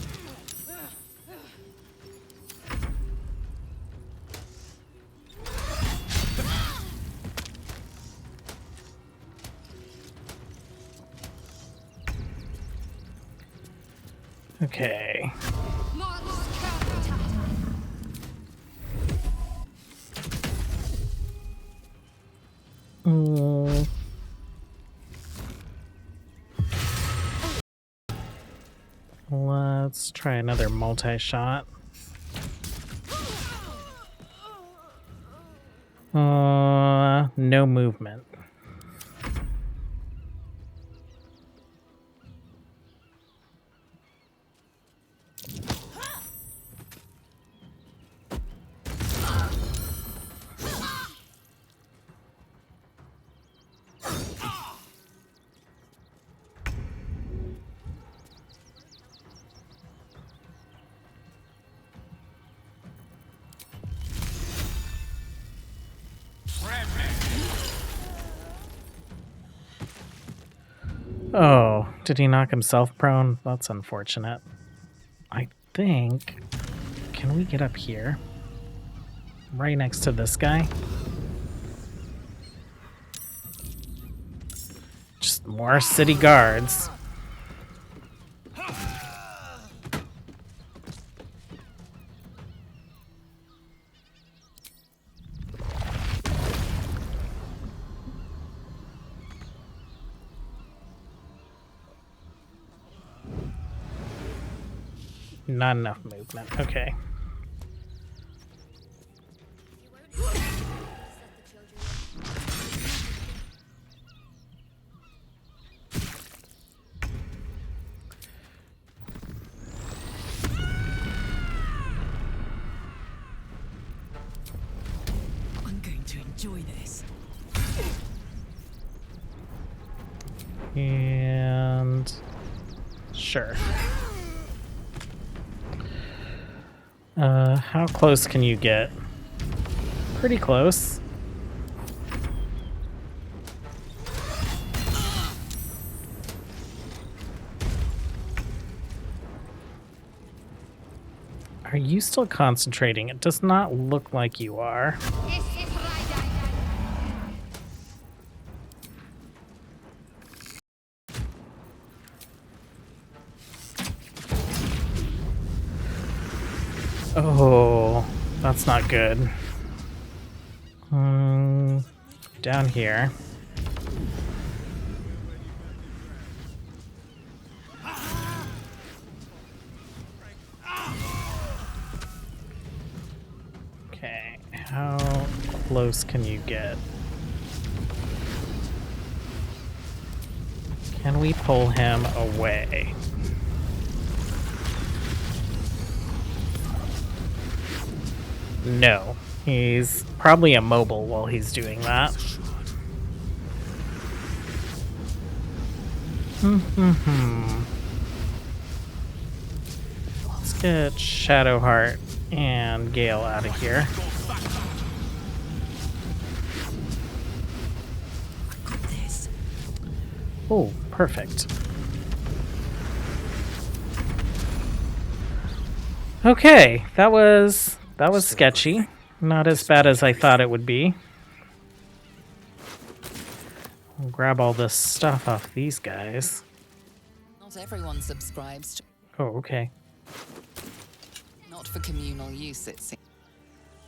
Okay. Mm. Let's try another multi-shot. No movement. Oh, did he knock himself prone? That's unfortunate. I think... Can we get up here? Right next to this guy? Just more city guards. Not enough movement. Okay. I'm going to enjoy this. And... Sure. How close can you get? Pretty close. Are you still concentrating? It does not look like you are. Oh, that's not good. Down here. Okay, how close can you get? Can we pull him away? No, he's probably immobile while he's doing that. Let's get Shadowheart and Gale out of here. Oh, perfect. Okay, that was sketchy. Not as bad as I thought it would be. I'll grab all this stuff off these guys. Not everyone subscribes to... Oh, okay. Not for communal use, it seems.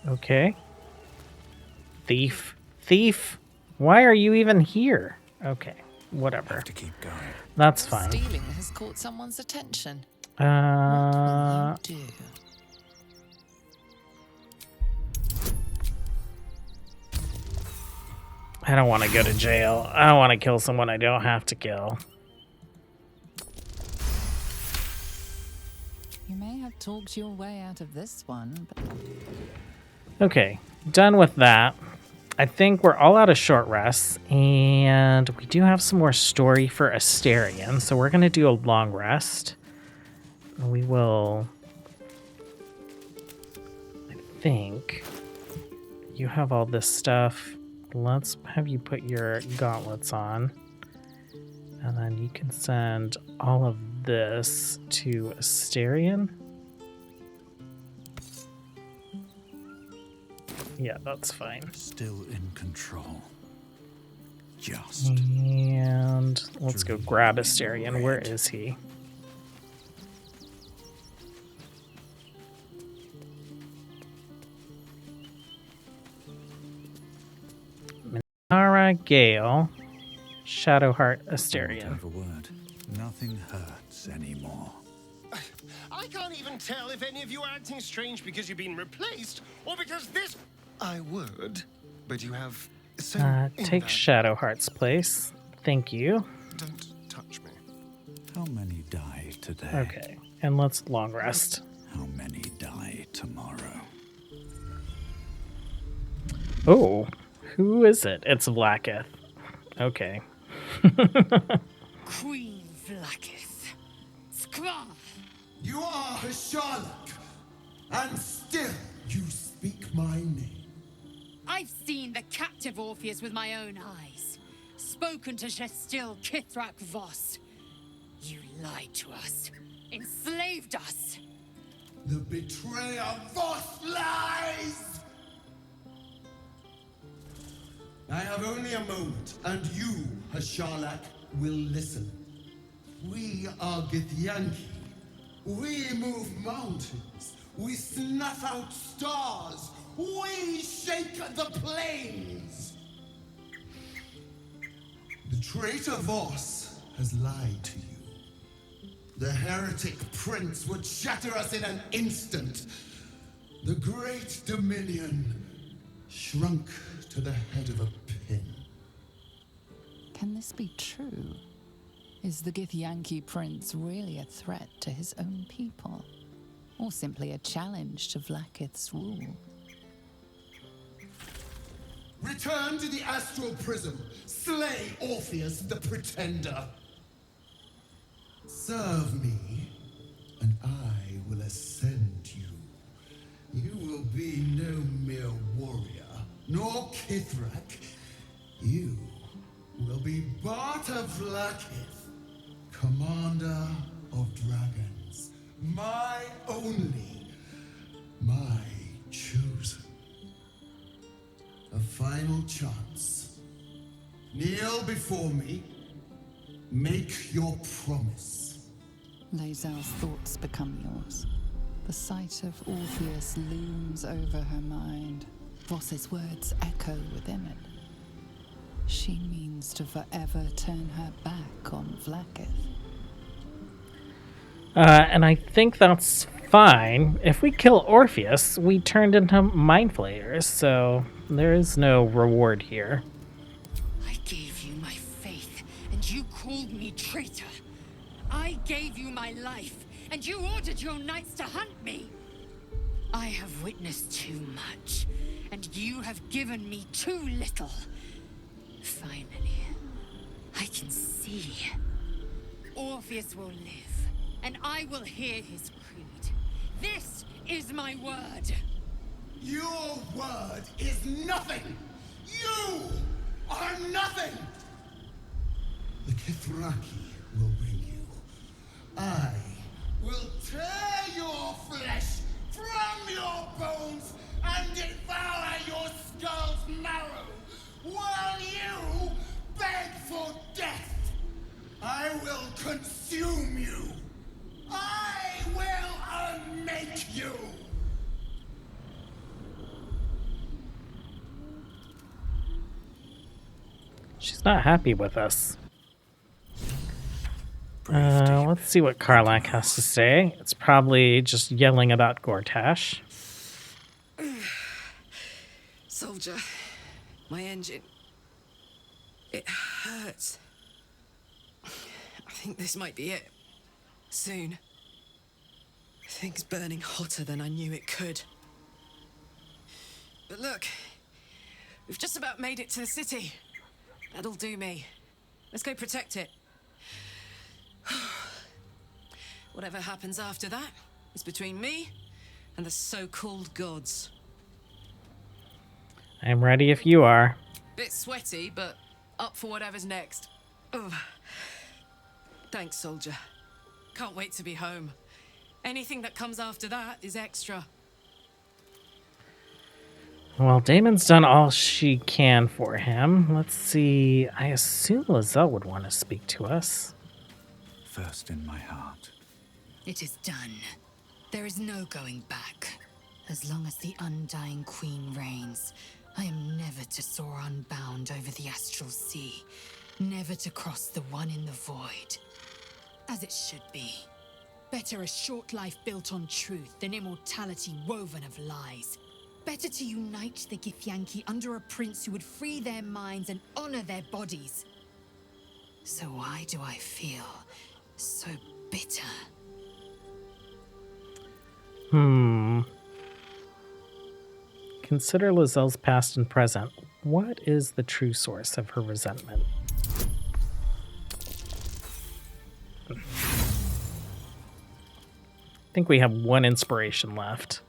Okay. Thief. Thief! Why are you even here? Okay, whatever. Have to keep going. That's fine. Stealing has caught someone's attention. What will you do? I don't want to go to jail. I don't want to kill someone I don't have to kill. You may have talked your way out of this one, but... Okay, done with that. I think we're all out of short rests, and we do have some more story for Asterion, so we're going to do a long rest. We will... I think you have all this stuff. Let's have you put your gauntlets on, and then you can send all of this to Asterion. Yeah, that's fine. Still in control. Just. And let's go grab Asterion. Where is he? All Mara Gale, Shadowheart I won't Asterion. have a word. Nothing hurts anymore. I can't even tell if any of you are acting strange because you've been replaced or because this. I would, but you have so. Take Shadowheart's place. Thank you. Don't touch me. How many die today? Okay, and let's long rest. How many die tomorrow? Oh, who is it? It's Vlaakith. Okay. Queen Vlaakith. Skra! You are Hashalak, and still you speak my name. I've seen the captive Orpheus with my own eyes. Spoken to Shestil Kithrak Voss. You lied to us. Enslaved us. The betrayer Voss lies! I have only a moment, and you, Hashalak, will listen. We are Githyanki. We move mountains. We snuff out stars. We shake the plains. The traitor Voss has lied to you. The heretic prince would shatter us in an instant. The great dominion shrunk to the head of a pin. Can this be true? Is the Githyanki prince really a threat to his own people? Or simply a challenge to Vlaakith's rule? Return to the astral prism. Slay Orpheus the Pretender. Serve me, and I will ascend you. You will be no mere warrior, nor Kithrak. You will be Barta Vlaakith, commander of dragons. My only, my chosen. A final chance. Kneel before me. Make your promise. Lae'zel's thoughts become yours. The sight of Orpheus looms over her mind. Voss's words echo within it. She means to forever turn her back on Vlaakith. And I think that's fine. If we kill Orpheus, we turned into mind flayers, so there is no reward here. I gave you my faith, and you called me traitor. I gave you my life, and you ordered your knights to hunt me. I have witnessed too much, and you have given me too little. Finally, I can see. Orpheus will live, and I will hear his creed. This is my word. Your word is nothing! You are nothing! The Kithraki will bring you. I will tear your flesh from your bones and devour your skull's marrow while you beg for death. I will consume you. I will unmake you. She's not happy with us. Let's see what Karlach has to say. It's probably just yelling about Gortash. Soldier, my engine. It hurts. I think this might be it. Soon. Things burning hotter than I knew it could. But look, we've just about made it to the city. That'll do me. Let's go protect it. Whatever happens after that is between me and the so-called gods. I'm ready if you are. Bit sweaty, but up for whatever's next. Ugh. Thanks, soldier. Can't wait to be home. Anything that comes after that is extra. Well, Damon's done all she can for him. Let's see. I assume Lae'zel would want to speak to us. First in my heart. It is done. There is no going back. As long as the Undying Queen reigns, I am never to soar unbound over the astral sea, never to cross the one in the void. As it should be. Better a short life built on truth than immortality woven of lies. Better to unite the Githyanki under a prince who would free their minds and honor their bodies. So why do I feel so bitter? Consider Lazelle's past and present. What is the true source of her resentment? I think we have one inspiration left.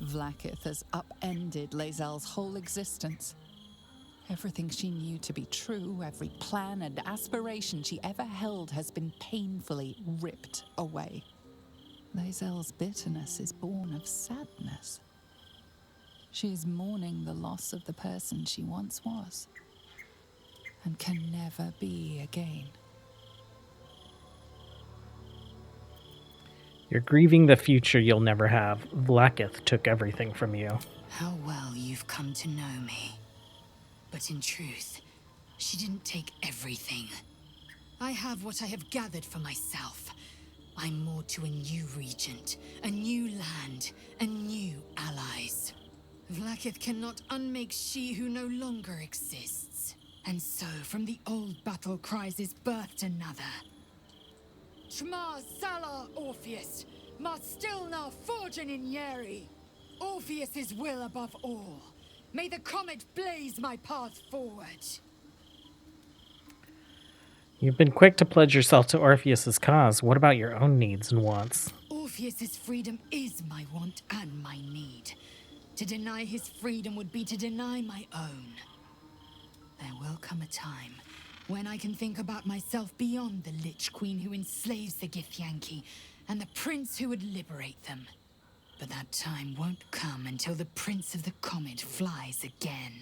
Vlaakith has upended Lazelle's whole existence. Everything she knew to be true, every plan and aspiration she ever held has been painfully ripped away. Lazelle's bitterness is born of sadness. She is mourning the loss of the person she once was, and can never be again. You're grieving the future you'll never have. Vlaakith took everything from you. How well you've come to know me. But in truth, she didn't take everything. I have what I have gathered for myself. I'm moored to a new regent, a new land, and new allies. Vlaakith cannot unmake she who no longer exists. And so, from the old battle cries is birthed another. Tmar Salar Orpheus, Mar Stilnar Forgin in Yeri. Orpheus's will above all. May the comet blaze my path forward. You've been quick to pledge yourself to Orpheus's cause. What about your own needs and wants? Orpheus's freedom is my want and my need. To deny his freedom would be to deny my own. There will come a time when I can think about myself beyond the Lich Queen who enslaves the Githyanki and the prince who would liberate them. But that time won't come until the Prince of the Comet flies again.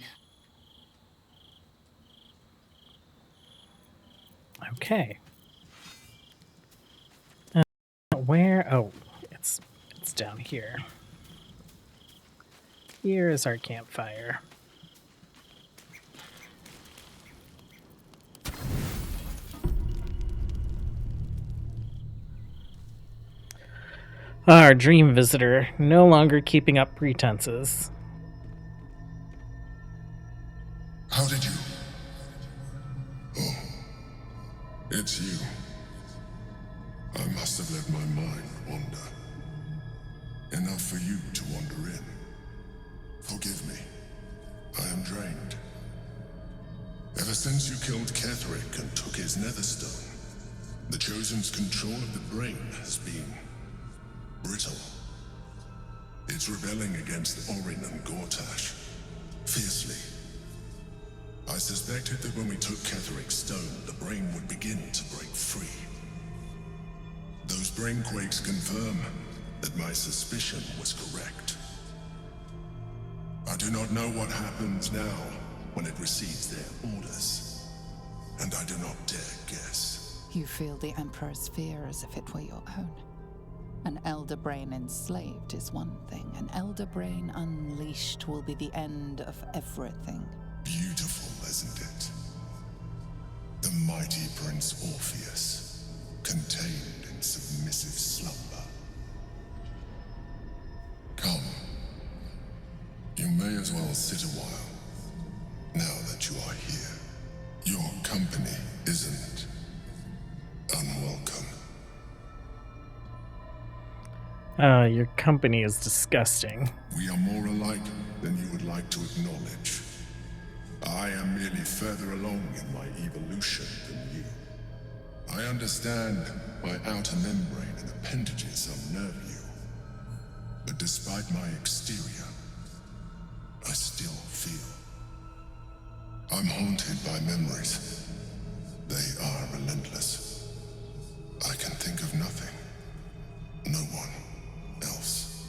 Okay. Where? Oh, it's down here. Here is our campfire. Our dream visitor, no longer keeping up pretenses. How did you? Oh, it's you. I must have let my mind wander. Enough for you to wander in. Forgive me. I am drained. Ever since you killed Ketherick and took his netherstone, the Chosen's control of the brain has been brittle. It's rebelling against Orin and Gortash, fiercely. I suspected that when we took Ketherick's stone, the brain would begin to break free. Those brain quakes confirm that my suspicion was correct. I do not know what happens now when it receives their orders, and I do not dare guess. You feel the Emperor's fear as if it were your own. An elder brain enslaved is one thing. An elder brain unleashed will be the end of everything. Beautiful, isn't it? The mighty Prince Orpheus, contained in submissive slumber. Come. You may as well sit a while, now that you are here. Your company isn't unwelcome. Your company is disgusting. We are more alike than you would like to acknowledge. I am merely further along in my evolution than you. I understand my outer membrane and appendages unnerve you. But despite my exterior, I still feel. I'm haunted by memories. They are relentless. I can think of nothing. No one else.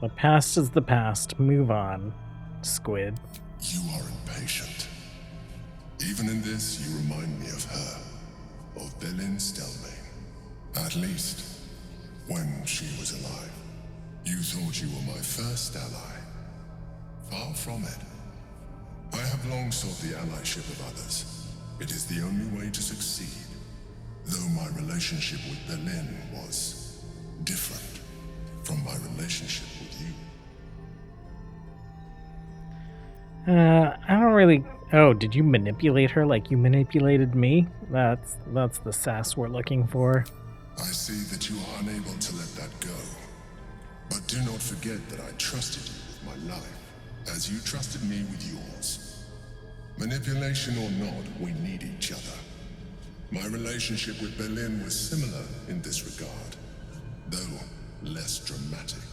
The past is the past. Move on, Squid. You are impatient. Even in this, you remind me of her, of Belin Stelmane. At least, when she was alive. You thought you were my first ally. Far from it. I have long sought the allyship of others. It is the only way to succeed. Though my relationship with Berlin was different from my relationship with you. I don't really... Oh, did you manipulate her like you manipulated me? That's the sass we're looking for. I see that you are unable to let that go. But do not forget that I trusted you with my life, as you trusted me with yours. Manipulation or not, we need each other. My relationship with Berlin was similar in this regard, though less dramatic.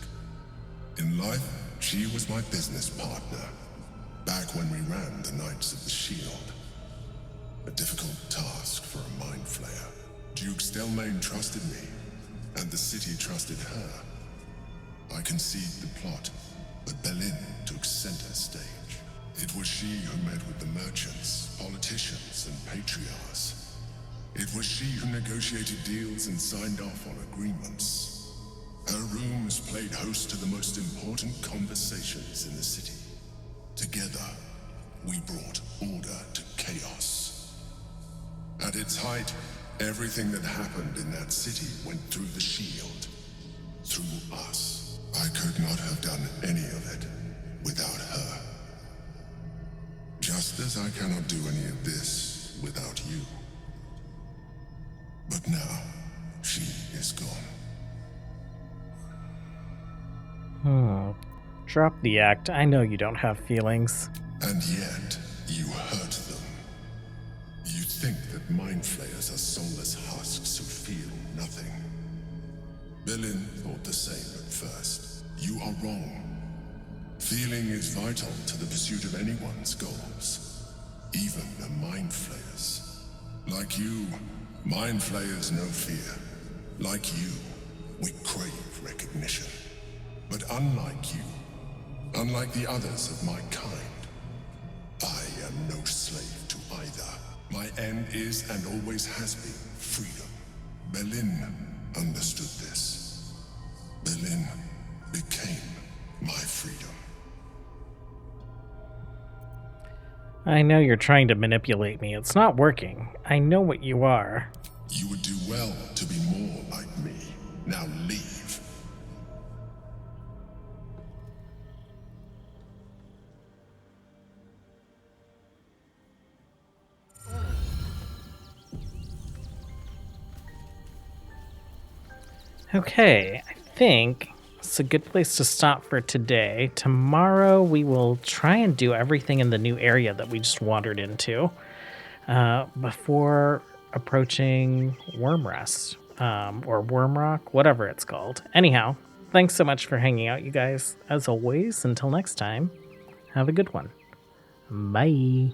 In life, she was my business partner, back when we ran the Knights of the Shield. A difficult task for a mind flayer. Duke Stelmane trusted me, and the city trusted her. I conceived the plot, but Berlin took center stage. It was she who met with the merchants, politicians, and patriarchs. It was she who negotiated deals and signed off on agreements. Her rooms played host to the most important conversations in the city. Together, we brought order to chaos. At its height, everything that happened in that city went through the shield. Through us. I could not have done any of it without her. Just as I cannot do any of this without you. But now, she is gone. Drop the act. I know you don't have feelings. And yet, you hurt them. You think that mind flayers are soulless husks who feel nothing. Berlin thought the same at first. You are wrong. Feeling is vital to the pursuit of anyone's goals. Even the mind flayers. Like you, mind flayers know fear. Like you, we crave recognition. But unlike you, unlike the others of my kind, I am no slave to either. My end is and always has been freedom. Berlin understood this. Berlin became my freedom. I know you're trying to manipulate me. It's not working. I know what you are. You would do well to be more like me. Now leave. Okay, I think it's a good place to stop for today. Tomorrow we will try and do everything in the new area that we just wandered into before approaching Wormrest or Wormrock, whatever it's called. Anyhow, thanks so much for hanging out, you guys. As always, until next time, have a good one. Bye.